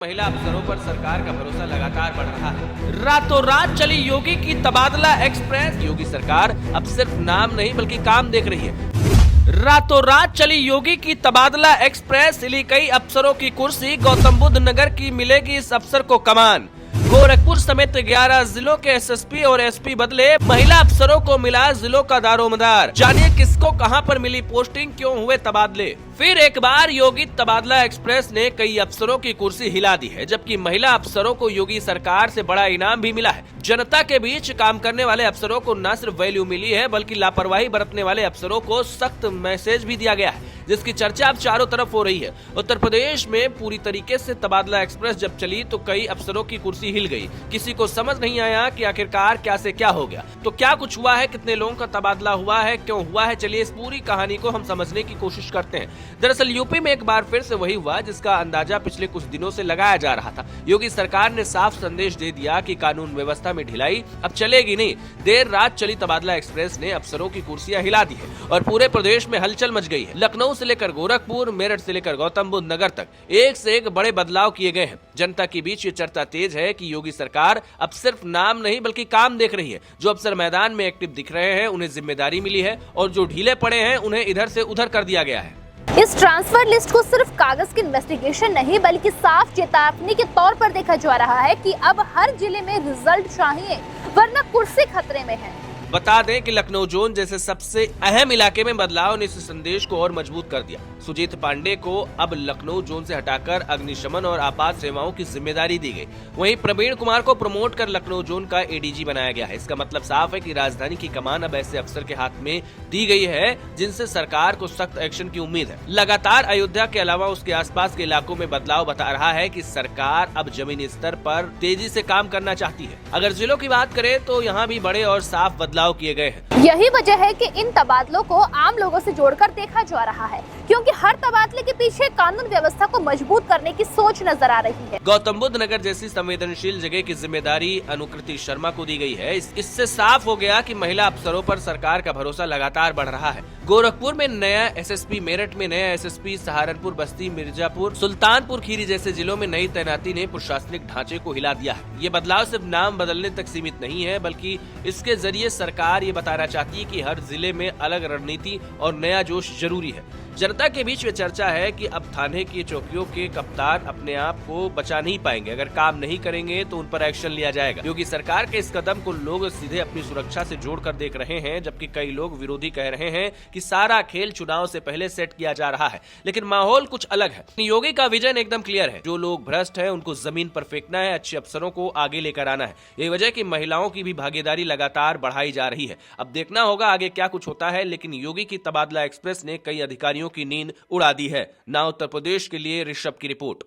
महिला अफसरों पर सरकार का भरोसा लगातार बढ़ रहा है। रातों रात चली योगी की तबादला एक्सप्रेस। योगी सरकार अब सिर्फ नाम नहीं बल्कि काम देख रही है। रातों रात चली योगी की तबादला एक्सप्रेस। हिली कई अफसरों की कुर्सी। गौतम बुद्ध नगर की मिलेगी इस अफसर को कमान। गोरखपुर समेत 11 जिलों के एसएसपी और एसपी बदले। महिला अफसरों को मिला जिलों का दारोमदार। जानिए किसको कहां पर मिली पोस्टिंग, क्यों हुए तबादले। फिर एक बार योगी तबादला एक्सप्रेस ने कई अफसरों की कुर्सी हिला दी है, जबकि महिला अफसरों को योगी सरकार से बड़ा इनाम भी मिला है। जनता के बीच काम करने वाले अफसरों को न सिर्फ वैल्यू मिली है, बल्कि लापरवाही बरतने वाले अफसरों को सख्त मैसेज भी दिया गया है, जिसकी चर्चा अब चारों तरफ हो रही है। उत्तर प्रदेश में पूरी तरीके से तबादला एक्सप्रेस जब चली तो कई अफसरों की कुर्सी हिल गई। किसी को समझ नहीं आया कि आखिरकार क्या से क्या हो गया। तो क्या कुछ हुआ है, कितने लोगों का तबादला हुआ है, क्यों हुआ है, चलिए इस पूरी कहानी को हम समझने की कोशिश करते हैं। दरअसल यूपी में एक बार फिर से वही हुआ जिसका अंदाजा पिछले कुछ दिनों से लगाया जा रहा था। योगी सरकार ने साफ संदेश दे दिया कि कानून व्यवस्था में ढिलाई अब चलेगी नहीं। देर रात चली तबादला एक्सप्रेस ने अफसरों की कुर्सियां हिला दी है और पूरे प्रदेश में हलचल मच गई है। लखनऊ से लेकर गोरखपुर, मेरठ से लेकर गौतम बुद्ध नगर तक एक से एक बड़े बदलाव किए गए हैं। जनता के बीच ये चर्चा तेज है कि योगी सरकार अब सिर्फ नाम नहीं बल्कि काम देख रही है। जो अफसर मैदान में एक्टिव दिख रहे हैं उन्हें जिम्मेदारी मिली है और जो ढीले पड़े हैं उन्हें इधर से उधर कर दिया गया है। इस ट्रांसफर लिस्ट को सिर्फ कागज की इन्वेस्टिगेशन नहीं बल्कि साफ चेतावनी के तौर पर देखा जा रहा है कि अब हर जिले में रिजल्ट चाहिए, वरना कुर्सी खतरे में है। बता दें कि लखनऊ जोन जैसे सबसे अहम इलाके में बदलाव ने इस संदेश को और मजबूत कर दिया। सुजीत पांडे को अब लखनऊ जोन से हटाकर अग्निशमन और आपात सेवाओं की जिम्मेदारी दी गई। वहीं प्रवीण कुमार को प्रमोट कर लखनऊ जोन का एडीजी बनाया गया है। इसका मतलब साफ है कि राजधानी की कमान अब ऐसे अफसर के हाथ में दी गई है जिनसे सरकार को सख्त एक्शन की उम्मीद है। लगातार अयोध्या के अलावा उसके आसपास के इलाकों में बदलाव बता रहा है कि सरकार अब जमीनी स्तर पर तेजी से काम करना चाहती है। अगर जिलों की बात करें तो यहाँ भी बड़े और साफ बदलाव किए गए हैं। यही वजह है कि इन तबादलों को आम लोगों से जोड़कर देखा जा रहा है, क्योंकि हर तबादले के पीछे कानून व्यवस्था को मजबूत करने की सोच नजर आ रही है। गौतम बुद्ध नगर जैसी संवेदनशील जगह की जिम्मेदारी अनुकृति शर्मा को दी गई है। इससे साफ हो गया कि महिला अफसरों पर सरकार का भरोसा लगातार बढ़ रहा है। गोरखपुर में नया एसएसपी, मेरठ में नया एसएसपी, सहारनपुर, बस्ती, मिर्जापुर, सुल्तानपुर खीरी जैसे जिलों में नई तैनाती ने प्रशासनिक ढांचे को हिला दिया है। ये बदलाव सिर्फ नाम बदलने तक सीमित नहीं है, बल्कि इसके जरिए सरकार ये बताना चाहती है कि हर जिले में अलग रणनीति और नया जोश जरूरी है। जनता के बीच में चर्चा है कि अब थाने की चौकियों के कप्तान अपने आप को बचा नहीं पाएंगे। अगर काम नहीं करेंगे तो उन पर एक्शन लिया जाएगा। क्योंकि सरकार के इस कदम को लोग सीधे अपनी सुरक्षा से जोड़कर देख रहे हैं, जबकि कई लोग विरोधी कह रहे हैं कि सारा खेल चुनाव से पहले सेट किया जा रहा है। लेकिन माहौल कुछ अलग है। योगी का विजन एकदम क्लियर है। जो लोग भ्रष्ट हैं उनको जमीन पर फेंकना है, अच्छे अफसरों को आगे लेकर आना है। यही वजह कि महिलाओं की भी भागीदारी लगातार बढ़ाई जा रही है। अब देखना होगा आगे क्या कुछ होता है, लेकिन योगी की तबादला एक्सप्रेस ने कई अधिकारियों की नींद उड़ा दी है। ना उत्तर प्रदेश के लिए ऋषभ की रिपोर्ट।